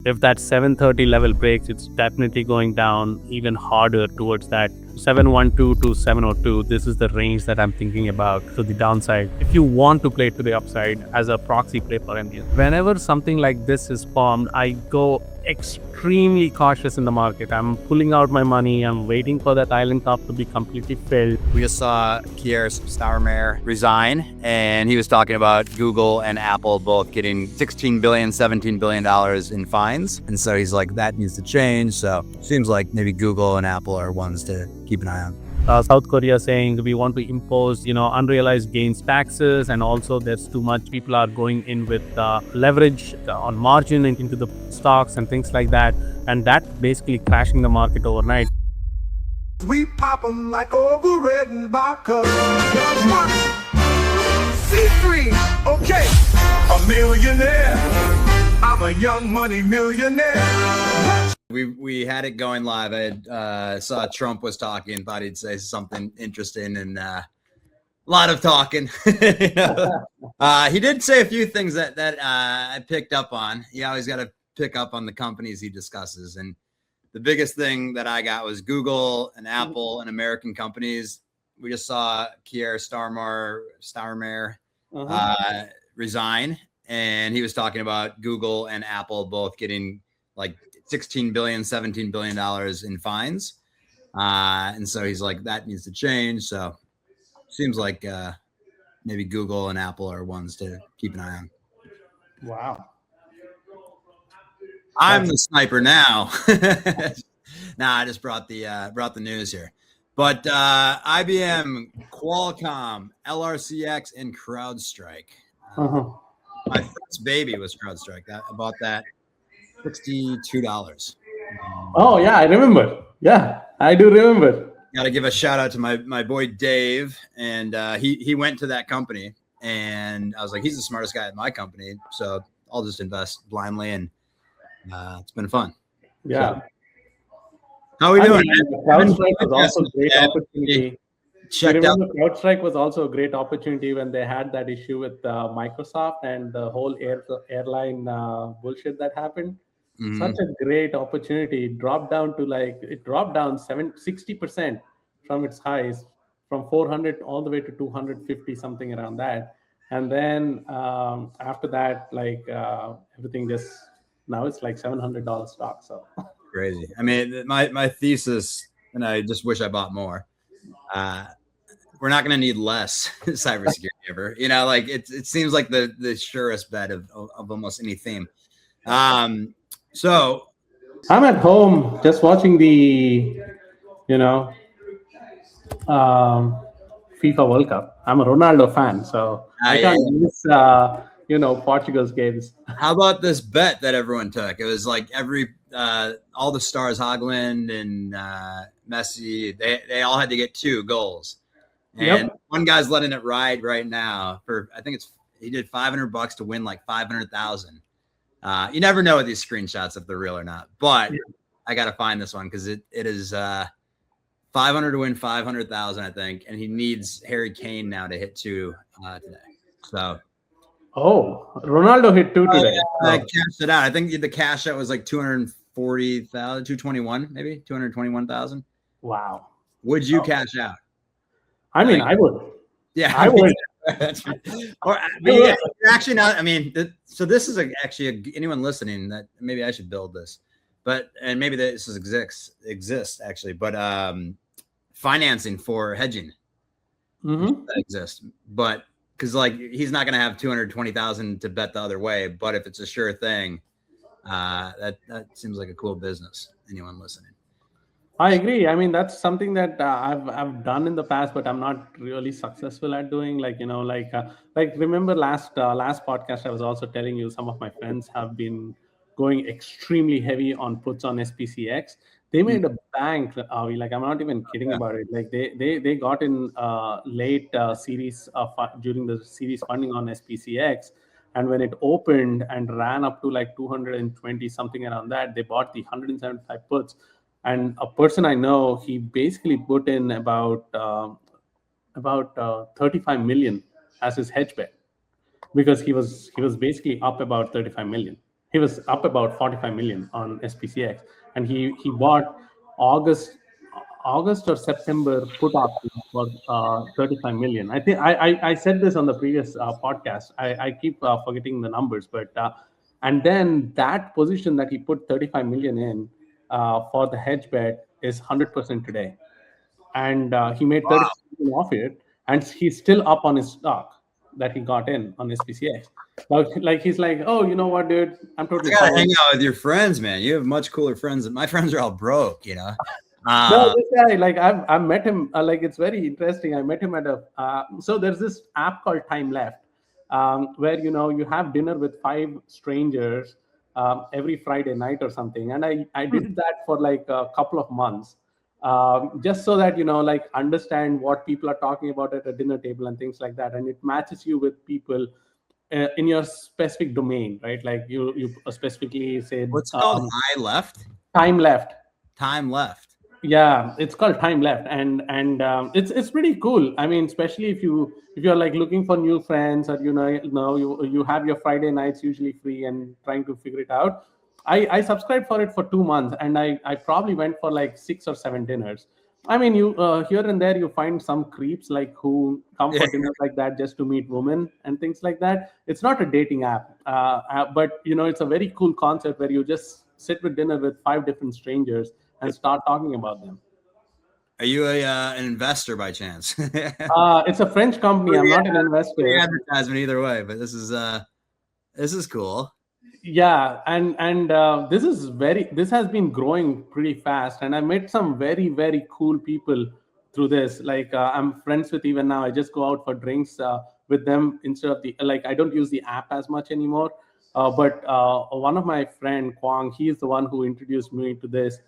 If that 730 level breaks, it's definitely going down even harder towards that 712 to 702. This is the range that I'm thinking about to the downside. If you want to play to the upside as a proxy play for Indian, whenever something like this is formed, I go extremely cautious in the market. I'm pulling out my money. I'm waiting for that island top to be completely filled. We just saw Keir Starmer resign, and he was talking about Google and Apple both getting $16 billion, $17 billion in fines. And so he's like, that needs to change. So seems like maybe Google and Apple are ones to keep an eye on. South Korea saying we want to impose, unrealized gains taxes, and also there's too much. People are going in with leverage on margin into the stocks and things like that, and that basically crashing the market overnight. We pop 'em like overridden vodka. C3, okay, a millionaire. I'm a young money millionaire. We had it going live. I saw Trump was talking, thought he'd say something interesting, and a lot of talking. He did say a few things that I picked up on. You always got to pick up on the companies he discusses, and the biggest thing that I got was Google and Apple and American companies. We just saw Keir Starmer resign, and he was talking about Google and Apple both getting like $16 billion, $17 billion in fines. And so he's like, that needs to change. So seems like maybe Google and Apple are ones to keep an eye on. Wow. I'm the sniper now. I just brought the news here. But IBM, Qualcomm, LRCX, and CrowdStrike. My first baby was CrowdStrike. I bought that $62. Oh yeah, I remember. Yeah, I do remember. Got to give a shout out to my boy Dave, and he went to that company, and I was like, he's the smartest guy at my company, so I'll just invest blindly, and it's been fun. Yeah. So, how are we doing? CrowdStrike was also a great opportunity. Checked out. CrowdStrike was also a great opportunity when they had that issue with Microsoft and the whole airline bullshit that happened. Mm-hmm. Such a great opportunity. It dropped down 60% from its highs, from 400 all the way to 250, something around that. And then after that, everything just, now it's like $700 stock. So crazy. I mean, my thesis, and I just wish I bought more. We're not going to need less cybersecurity ever. It seems like the surest bet of almost any theme. So I'm at home just watching the, FIFA World Cup. I'm a Ronaldo fan, so I can't miss, Portugal's games. How about this bet that everyone took? It was like all the stars, Haaland and Messi, they all had to get 2 goals. And one guy's letting it ride right now for, I think he did $500 to win like 500,000. You never know with these screenshots if they're real or not, but I got to find this one because it is 500 to win 500,000, I think. And he needs Harry Kane now to hit 2 today. So. Oh, Ronaldo hit 2 today. I cashed it out. I think the cash out was like 240,000, 221, maybe 221,000. Wow. Would you cash out? I mean, I would. Yeah, I would. Actually, not. I mean, so this is anyone listening that maybe I should build this, and maybe this exists actually, but financing for hedging that exists, but because he's not going to have 220,000 to bet the other way, but if it's a sure thing, that seems like a cool business. Anyone listening? I agree. I mean, that's something that I've done in the past, but I'm not really successful at doing. Remember last podcast, I was also telling you some of my friends have been going extremely heavy on puts on SPCX. They made a bank. I'm not even kidding about it. Like they got in late series during the series funding on SPCX, and when it opened and ran up to like 220 something around that, they bought the 175 puts. And a person I know, he basically put in about 35 million as his hedge bet, because he was basically up about 35 million. He was up about 45 million on SPCX, and he bought August or September put options for 35 million. I think I said this on the previous podcast. I keep forgetting the numbers, but and then that position that he put 35 million in for the hedge bet is 100% today, and he made 30 Wow. million off it, and he's still up on his stock that he got in on SPCX. Like he's like, oh, you know what, dude, I'm I totally gotta fine. hang out with your friends, man. You have much cooler friends. My friends are all broke, you know. No, this guy, like I've met him. Like it's very interesting. I met him at a. So there's this app called Time Left, where you have dinner with 5 strangers every Friday night or something. And I did that for like a couple of months, just so that like understand what people are talking about at a dinner table and things like that. And it matches you with people in your specific domain, right? Like you specifically said, What's it called? I left. Time Left. Time left. Yeah, it's called Time Left, and it's pretty cool. I mean, especially if you're like looking for new friends, or you have your Friday nights usually free and trying to figure it out. I subscribed for it for 2 months, and I probably went for like 6 or 7 dinners. I mean, you here and there you find some creeps like who come for dinners like that just to meet women and things like that. It's not a dating app, but it's a very cool concept where you just sit with dinner with 5 different strangers and start talking about them. Are you an investor by chance? It's a French company. I'm not an investor. Advertisement either way, but this is cool. Yeah, and this has been growing pretty fast, and I met some very, very cool people through this. Like I'm friends with even now. I just go out for drinks with them instead of I don't use the app as much anymore. But one of my friend Kwang, he is the one who introduced me to this,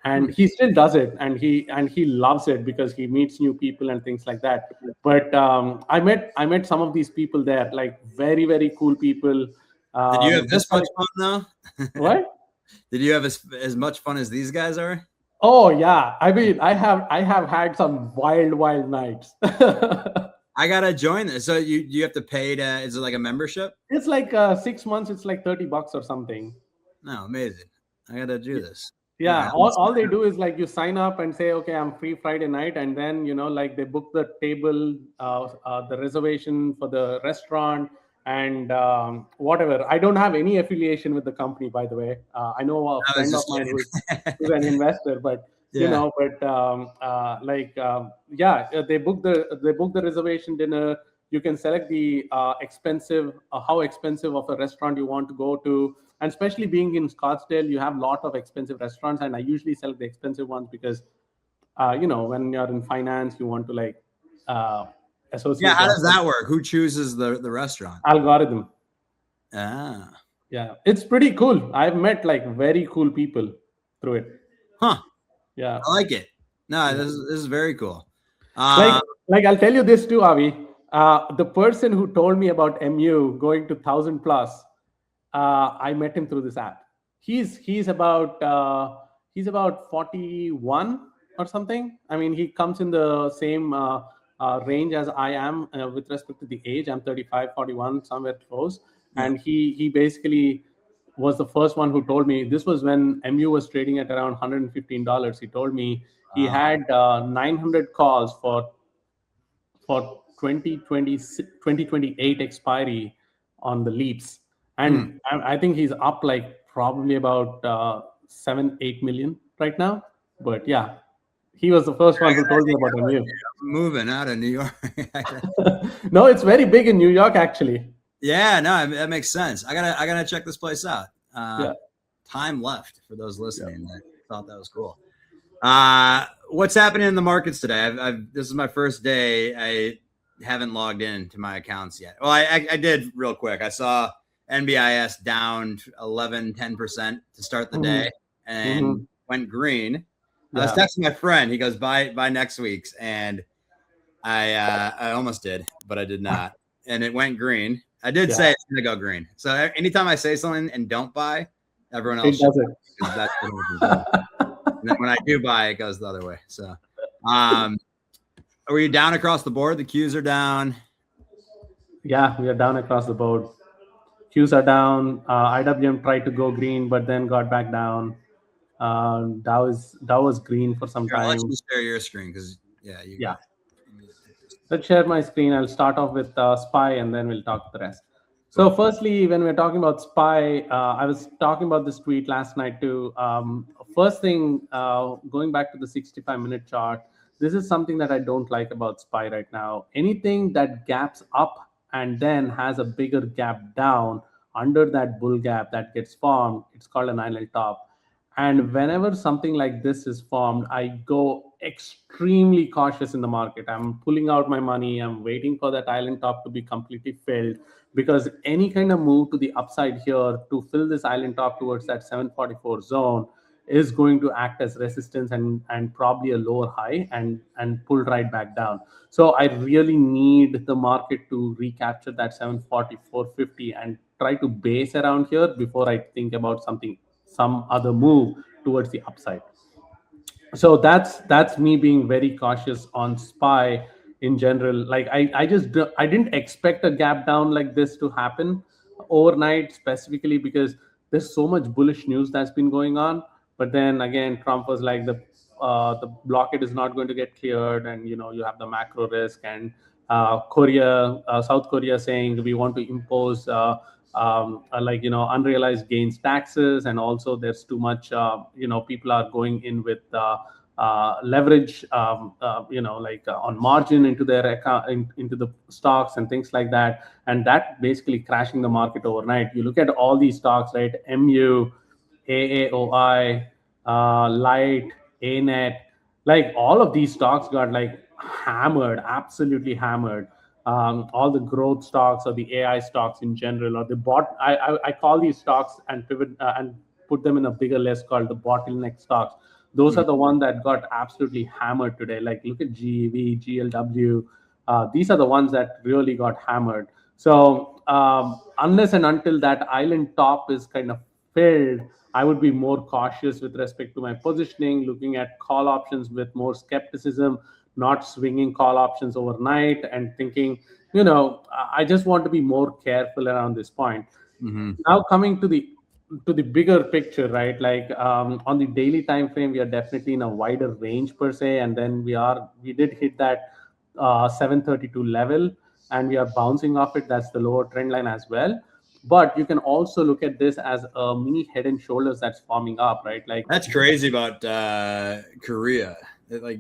and he still does it, and he loves it because he meets new people and things like that. But I met some of these people there, like very, very cool people. Did you have this much fun though? What? Did you have as much fun as these guys are? Oh yeah, I mean, I have had some wild nights. I gotta join this. So you have to pay to? Is it like a membership? It's like 6 months. It's like $30 or something. No, amazing. I gotta do this. Yeah, all they do is like you sign up and say, okay, I'm free Friday night, and then like they book the table, the reservation for the restaurant, and whatever. I don't have any affiliation with the company, by the way. I know a friend of mine who's an investor, but they book the reservation dinner. You can select the how expensive of a restaurant you want to go to. And especially being in Scottsdale, you have a lot of expensive restaurants, and I usually select the expensive ones because, when you're in finance, you want to associate. Yeah, how does that work? Who chooses the restaurant? Algorithm. Ah. Yeah, it's pretty cool. I've met like very cool people through it. Huh. Yeah, I like it. No, this is very cool. Like I'll tell you this too, Avi. The person who told me about MU going to 1,000 plus. I met him through this app. He's about 41 or something. I mean, he comes in the same range as I am with respect to the age. I'm 35, 41, somewhere close. Yeah. And he basically was the first one who told me. This was when MU was trading at around $115. He told me he had 900 calls for 2028 expiry on the leaps. And I think he's up like probably about 7-8 million right now. But yeah, he was the first one who told me about MU. Moving out of New York. No, it's very big in New York, actually. Yeah, no, that makes sense. I gotta check this place out. Yeah. Time left for those listening. I thought that was cool. What's happening in the markets today? This is my first day. I haven't logged in to my accounts yet. Well, I did real quick. I saw NBIS down 11-10% to start the day and went green. I was texting my friend. He goes, buy next week's, and I almost did, but I did not. And it went green. I did say it's gonna go green. So anytime I say something and don't buy, everyone else does it. That's what and then when I do buy, it goes the other way. So are you down across the board? The Qs are down. Yeah, we are down across the board. Qs are down. IWM tried to go green, but then got back down. Dow was green for some Here, I'll let time. you share your screen because you Yeah. got. Let me hit this. Let's share my screen. I'll start off with SPY and then we'll talk the rest. So, Cool. firstly, when we're talking about SPY, I was talking about this tweet last night too. First thing, going back to the 65-minute chart, this is something that I don't like about SPY right now. Anything that gaps up and then has a bigger gap down under that bull gap that gets formed, it's called an island top. And whenever something like this is formed, I go extremely cautious in the market. I'm pulling out my money. I'm waiting for that island top to be completely filled, because any kind of move to the upside here to fill this island top towards that 744 zone is going to act as resistance and probably a lower high and pull right back down. So I really need the market to recapture that 744.50 and try to base around here before I think about some other move towards the upside. So that's me being very cautious on SPY in general. Like I didn't expect a gap down like this to happen overnight, specifically because there's so much bullish news that's been going on. But then again, Trump was like the blockade is not going to get cleared, and you have the macro risk, and South Korea saying we want to impose unrealized gains taxes, and also there's too much people are going in with leverage on margin into their account, into the stocks and things like that, and that basically crashing the market overnight. You look at all these stocks, right? MU, AAOI, Light, ANET, like all of these stocks got like hammered, absolutely hammered. All the growth stocks or the AI stocks in general, or the bot. I call these stocks and pivot and put them in a bigger list called the bottleneck stocks. Those are the ones that got absolutely hammered today. Like look at GEV, GLW. These are the ones that really got hammered. So unless and until that island top is kind of filled, I would be more cautious with respect to my positioning, looking at call options with more skepticism, not swinging call options overnight and thinking, I just want to be more careful around this point. Mm-hmm. Now coming to the bigger picture, right? Like on the daily time frame, we are definitely in a wider range per se, and then we did hit that 732 level, and we are bouncing off it. That's the lower trend line as well. But you can also look at this as a mini head and shoulders that's forming up, right? Like That's crazy about Korea.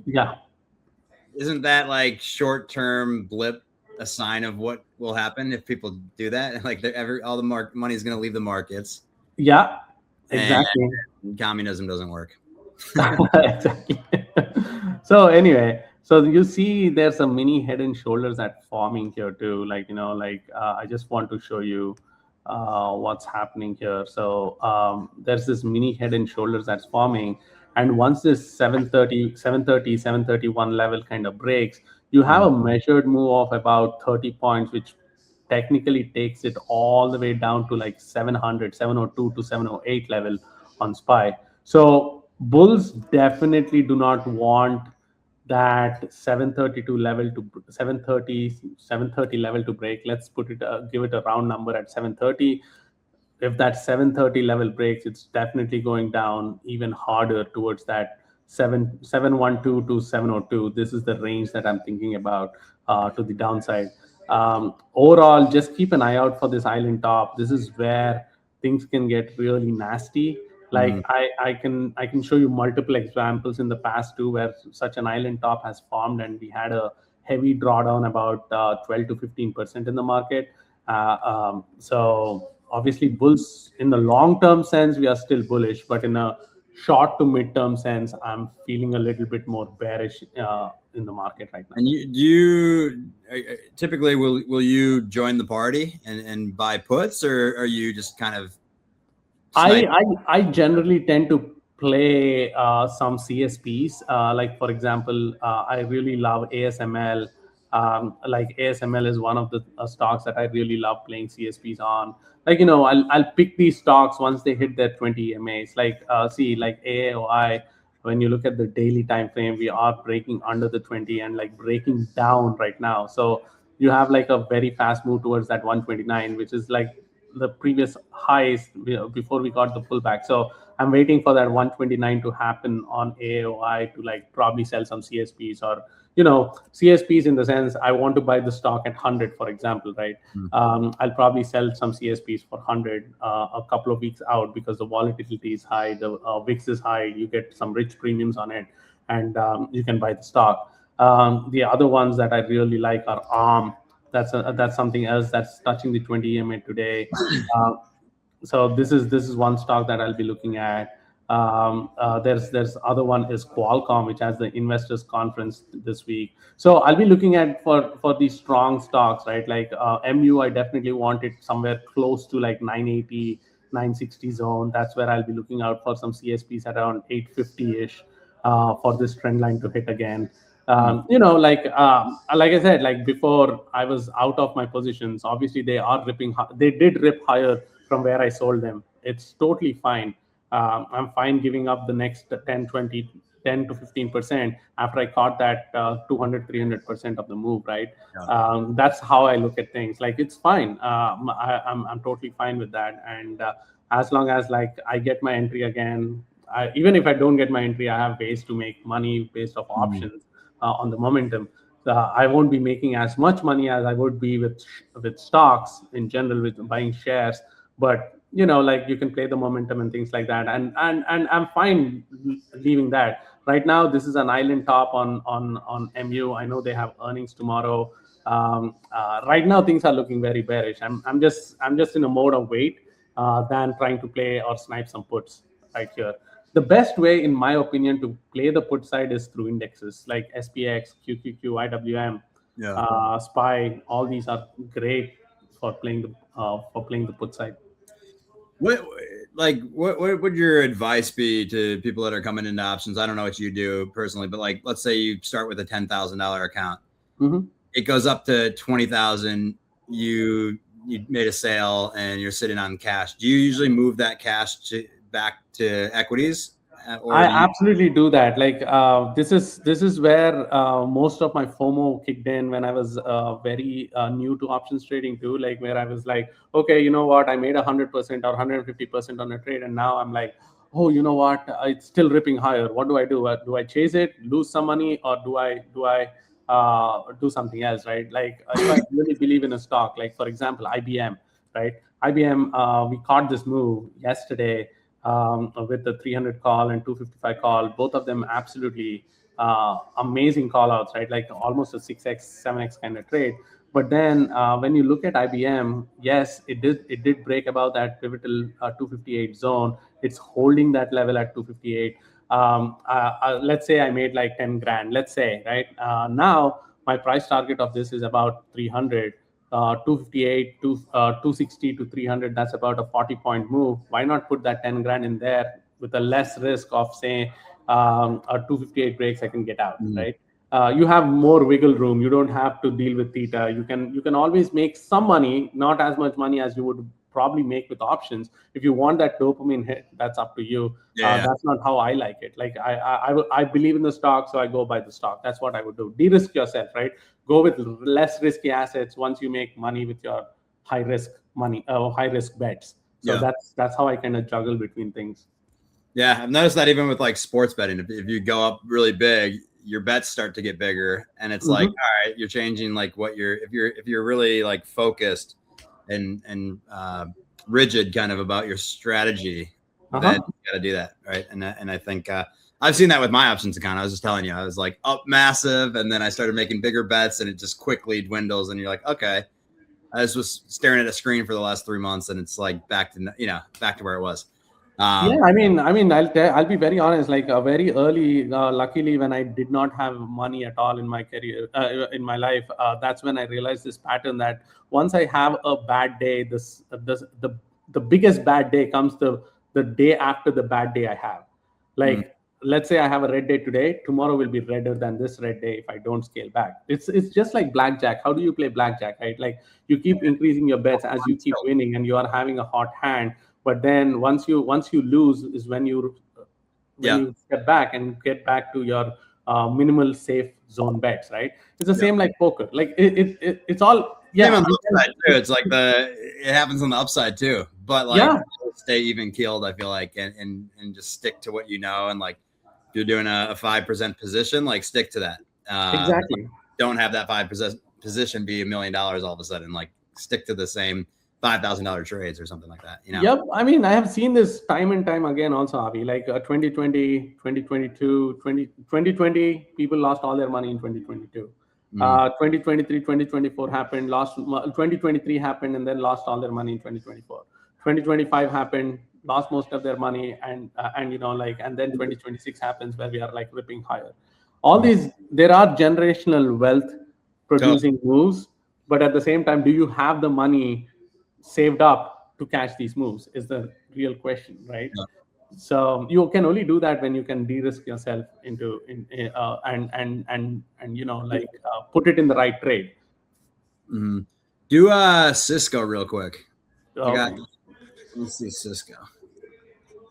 Yeah, Isn't that like short-term blip a sign of what will happen if people do that? Like all the money is going to leave the markets. yeah, exactly. And communism doesn't work. Exactly. So anyway, so you see there's some mini head and shoulders that forming here too. I just want to show you what's happening here. So there's this mini head and shoulders that's forming, and once this 731 level kind of breaks, you have a measured move of about 30 points, which technically takes it all the way down to like 702 to 708 level on SPY. So bulls definitely do not want that 732 level to 730 level to break. Let's give it a round number at 730. If that 730 level breaks, it's definitely going down even harder towards that 712 to 702. This is the range that I'm thinking about to the downside. Overall, just keep an eye out for this island top. This is where things can get really nasty. Like I can show you multiple examples in the past too, where such an island top has formed and we had a heavy drawdown about 12 to 15% in the market. So obviously bulls in the long term sense, we are still bullish, but in a short to mid term sense, I'm feeling a little bit more bearish in the market right now. And you typically will you join the party and buy puts, or are you just kind of I generally tend to play some CSPs. Like for example, I really love ASML. Like ASML is one of the stocks that I really love playing CSPs on. Like I'll pick these stocks once they hit their 20 EMAs. Like like AAOI. When you look at the daily time frame, we are breaking under the 20 and like breaking down right now. So you have like a very fast move towards that 129, which is like the previous highs before we got the pullback. So I'm waiting for that 129 to happen on AOI to like probably sell some CSPs, or CSPs in the sense I want to buy the stock at 100, for example, right? I'll probably sell some CSPs for 100 a couple of weeks out, because the volatility is high, the VIX is high, you get some rich premiums on it, and you can buy the stock. The other ones that I really like are ARM. That's something else that's touching the 20 EMA today. So this is one stock that I'll be looking at. There's other one is Qualcomm, which has the investors conference this week. So I'll be looking at for these strong stocks, right? Like MU, I definitely want it somewhere close to like 980, 960 zone. That's where I'll be looking out for some CSPs at around 850-ish for this trend line to hit again. Like I said, like before I was out of my positions, obviously they did rip higher from where I sold them. It's totally fine. I'm fine giving up the next 10 to 15% after I caught that 200, 300% of the move, right? Yeah. That's how I look at things. Like, it's fine. I'm totally fine with that. And as long as like I get my entry again, even if I don't get my entry, I have ways to make money based off options on the momentum. I won't be making as much money as I would be with stocks in general, with buying shares, but like you can play the momentum and things like that, and I'm fine leaving that. Right now, this is an island top on MU. I know they have earnings tomorrow. Right now, things are looking very bearish. I'm just in a mode of wait than trying to play or snipe some puts right here. The best way, in my opinion, to play the put side is through indexes like SPX, QQQ, IWM, SPY. All these are great for playing the put side. What would your advice be to people that are coming into options? I don't know what you do personally, but like, let's say you start with a $10,000 account. It goes up to 20,000. You made a sale and you're sitting on cash. Do you usually move that cash back to equities? I absolutely do that. Like this is where most of my FOMO kicked in when I was very new to options trading too. Like, where I was like, okay, you know what? I made 100% or 150% on a trade, and now I'm like, oh, you know what? It's still ripping higher. What do I do? Do I chase it, lose some money, or do I do something else? Right? Like, if I really believe in a stock, like for example, IBM, right? IBM, we caught this move yesterday. With the 300 call and 255 call, both of them absolutely amazing call outs, right? Like almost a 6x, 7x kind of trade. But then when you look at IBM, yes, it did break about that pivotal 258 zone. It's holding that level at 258. Let's say I made like 10 grand, let's say, right? Now my price target of this is about 300. 258 to 260 to 300, that's about a 40-point move. Why not put that 10 grand in there with a less risk of, say, a 258 breaks, I can get out, right? You have more wiggle room. You don't have to deal with theta. You can always make some money, not as much money as you would probably make with options. If you want that dopamine hit, that's up to you. That's not how I like it. Like, I believe in the stock, so I go buy the stock. That's what I would do. De-risk yourself, right? Go with less risky assets once you make money with your high risk bets. So that's how I kind of juggle between things. Yeah, I've noticed that even with like sports betting, if you go up really big, your bets start to get bigger, and it's like, all right, you're changing like what if you're really like focused and rigid kind of about your strategy, then you got to do that, right? And I think I've seen that with my options account. I was just telling you, I was like up massive, and then I started making bigger bets, and it just quickly dwindles, and you're like, okay, I was just staring at a screen for the last 3 months, and it's like back to where it was. Yeah, I mean, I'll be very honest. Like very early, luckily, when I did not have money at all in my career, in my life, that's when I realized this pattern that once I have a bad day, the biggest bad day comes the day after the bad day I have. Like, let's say I have a red day today, tomorrow will be redder than this red day if I don't scale back. It's just like blackjack. How do you play blackjack, right? Like, you keep increasing your bets as you keep winning, and you are having a hot hand. But then once you lose is when you step back and get back to your minimal safe zone bets, right? It's the same like poker. Like it's all Same on the upside too. It's like it happens on the upside too. But like stay even keeled, I feel like, and just stick to what you know. And like if you're doing a 5% position, like stick to that. Exactly. Don't have that 5% position be $1 million all of a sudden. Like stick to the same $5,000 trades or something like that. You know? Yep. I mean, I have seen this time and time again also, Avi. Like 2020, 2022, 2020, people lost all their money in 2022. 2023, 2024 happened, 2023 happened, and then lost all their money in 2024. 2025 happened, lost most of their money, and and then 2026 happens where we are like ripping higher. All these, there are generational wealth producing moves, but at the same time, do you have the money saved up to catch these moves is the real question, right? So you can only do that when you can de-risk yourself into put it in the right trade. Do Cisco real quick. Okay. Let's see Cisco.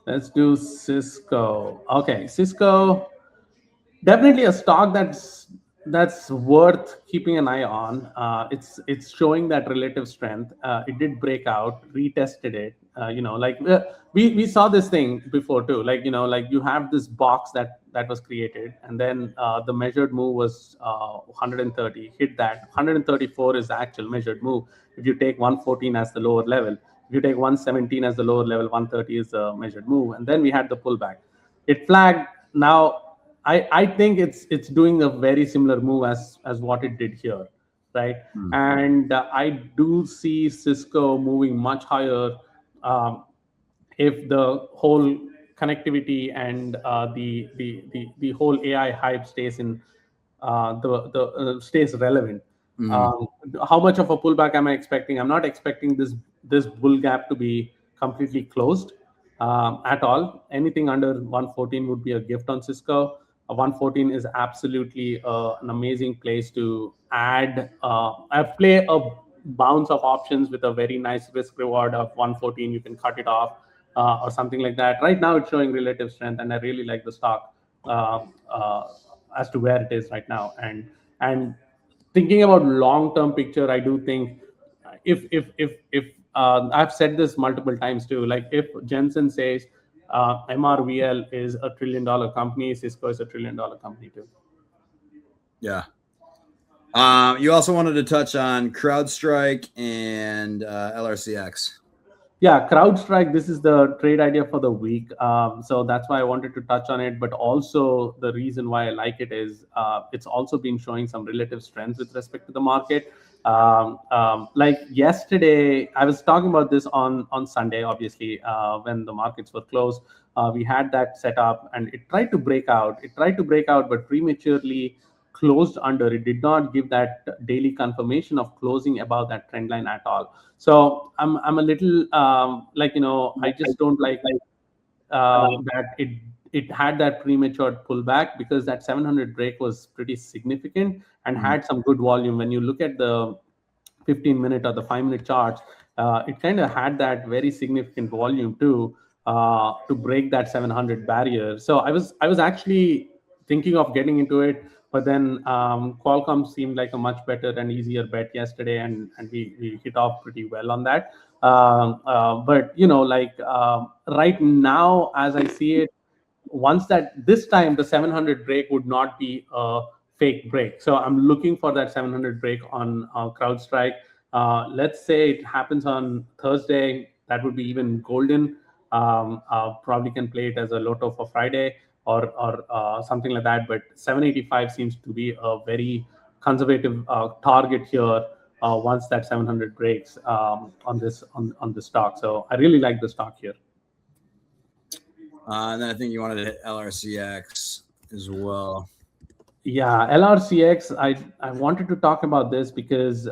Let's do Cisco. Okay, Cisco, definitely a stock that's worth keeping an eye on. It's showing that relative strength. It did break out, retested it. We saw this thing before too. Like you have this box that was created, and then the measured move was 130. Hit that 134 is the actual measured move. If you take 114 as the lower level, if you take 117 as the lower level, 130 is the measured move, and then we had the pullback. It flagged. Now I think it's doing a very similar move as what it did here, right? And I do see Cisco moving much higher if the whole connectivity and the whole AI hype stays in stays relevant. How much of a pullback am I expecting? I'm not expecting this bull gap to be completely closed at all. Anything under 114 would be a gift on Cisco. 114 is absolutely an amazing place to add. I play a bounce of options with a very nice risk reward of 114. You can cut it off or something like that. Right now, it's showing relative strength, and I really like the stock as to where it is right now. And thinking about long-term picture, I do think if I've said this multiple times too, like if Jensen says MRVL is a $1 trillion company, Cisco is a $1 trillion company too. Yeah. You also wanted to touch on CrowdStrike and LRCX. Yeah, CrowdStrike, this is the trade idea for the week. So that's why I wanted to touch on it. But also the reason why I like it is it's also been showing some relative strength with respect to the market. Like yesterday, I was talking about this on Sunday, obviously, when the markets were closed. We had that set up and it tried to break out. But prematurely closed under. It did not give that daily confirmation of closing above that trend line at all. So I'm a little I just don't like that it had that premature pullback, because that 700 break was pretty significant and had some good volume. When you look at the 15-minute or the 5-minute charts, it kind of had that very significant volume too to break that 700 barrier. So I was actually thinking of getting into it, but then Qualcomm seemed like a much better and easier bet yesterday, and we hit off pretty well on that. But right now, as I see it, once that this time the 700 break would not be a fake break. So I'm looking for that 700 break on CrowdStrike. Let's say it happens on Thursday, that would be even golden. Probably can play it as a lotto for Friday or something like that. But 785 seems to be a very conservative target here once that 700 breaks on the stock. So I really like the stock here. And then I think you wanted to hit LRCX as well. Yeah, LRCX, I wanted to talk about this because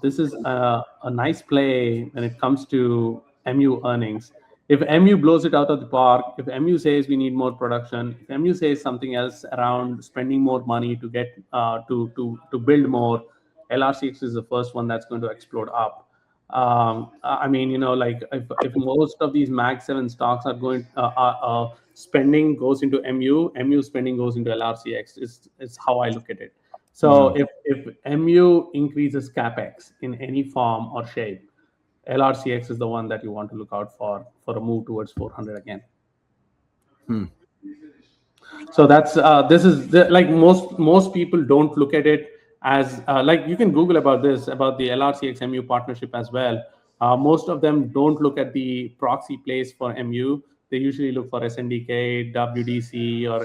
this is a nice play when it comes to MU earnings. If MU blows it out of the park, if MU says we need more production, if MU says something else around spending more money to get to build more, LRCX is the first one that's going to explode up. I mean, if most of these Mag 7 stocks are going, spending goes into MU spending goes into LRCX. Is how I look at it. So if MU increases capex in any form or shape, LRCX is the one that you want to look out for a move towards 400 again. So that's this is like most people don't look at it as like you can Google about this, about the LRCX MU partnership as well. Most of them don't look at the proxy plays for MU. They usually look for SNDK, WDC, or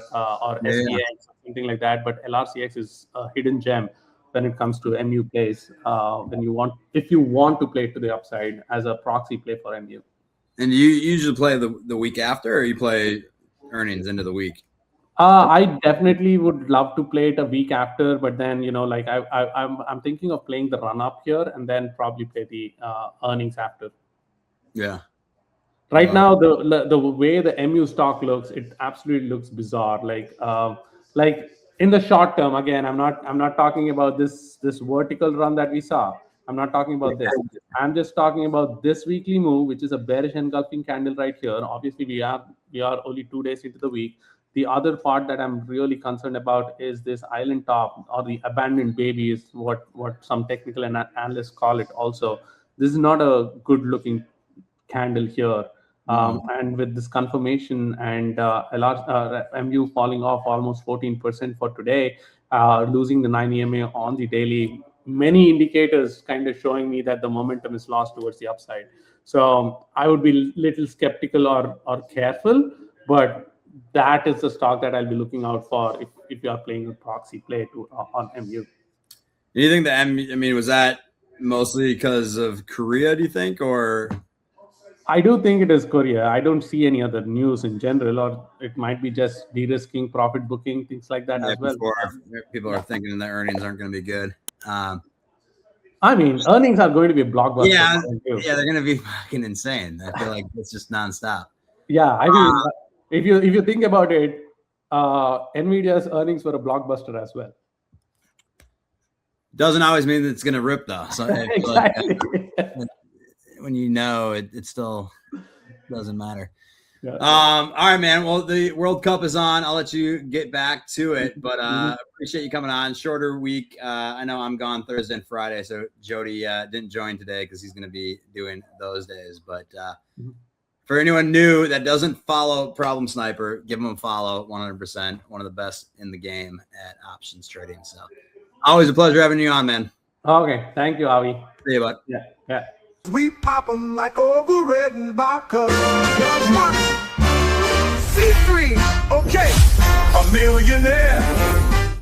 SDX, or something like that. But LRCX is a hidden gem when it comes to MU plays. If you want to play to the upside as a proxy play for MU. And you usually play the week after, or you play earnings into the week? I definitely would love to play it a week after, but then like I'm thinking of playing the run up here and then probably play the earnings after. Yeah. Right now, the way the MU stock looks, it absolutely looks bizarre. Like in the short term, again, I'm not talking about this vertical run that we saw. I'm not talking about this. I'm just talking about this weekly move, which is a bearish engulfing candle right here. Obviously, we are only 2 days into the week. The other part that I'm really concerned about is this island top, or the abandoned baby, is what some technical analysts call it also. This is not a good looking candle here. And with this confirmation and MU falling off almost 14% for today, losing the 9 EMA on the daily, many indicators kind of showing me that the momentum is lost towards the upside. So I would be little skeptical or careful, but that is the stock that I'll be looking out for if you are playing a proxy play on MU. Do you think was that mostly because of Korea, do you think, or? I do think it is Korea. I don't see any other news in general, or it might be just de-risking, profit booking, things like that as well. People are thinking that earnings aren't going to be good. I mean, earnings are going to be a blockbuster. Yeah, they're going to be fucking insane. I feel like it's just nonstop. Yeah, I mean, if you think about it, Nvidia's earnings were a blockbuster as well. Doesn't always mean that it's going to rip though. So exactly. When it still doesn't matter. Yeah. All right, man. Well, the World Cup is on. I'll let you get back to it, but appreciate you coming on. Shorter week. I know I'm gone Thursday and Friday, so Jody didn't join today because he's going to be doing those days. But for anyone new that doesn't follow Problem Sniper, give him a follow. 100%, one of the best in the game at options trading. So always a pleasure having you on, man. Okay, thank you, Avi. See you, bud. Yeah. We pop 'em like over red and vodka. C3, okay, a millionaire.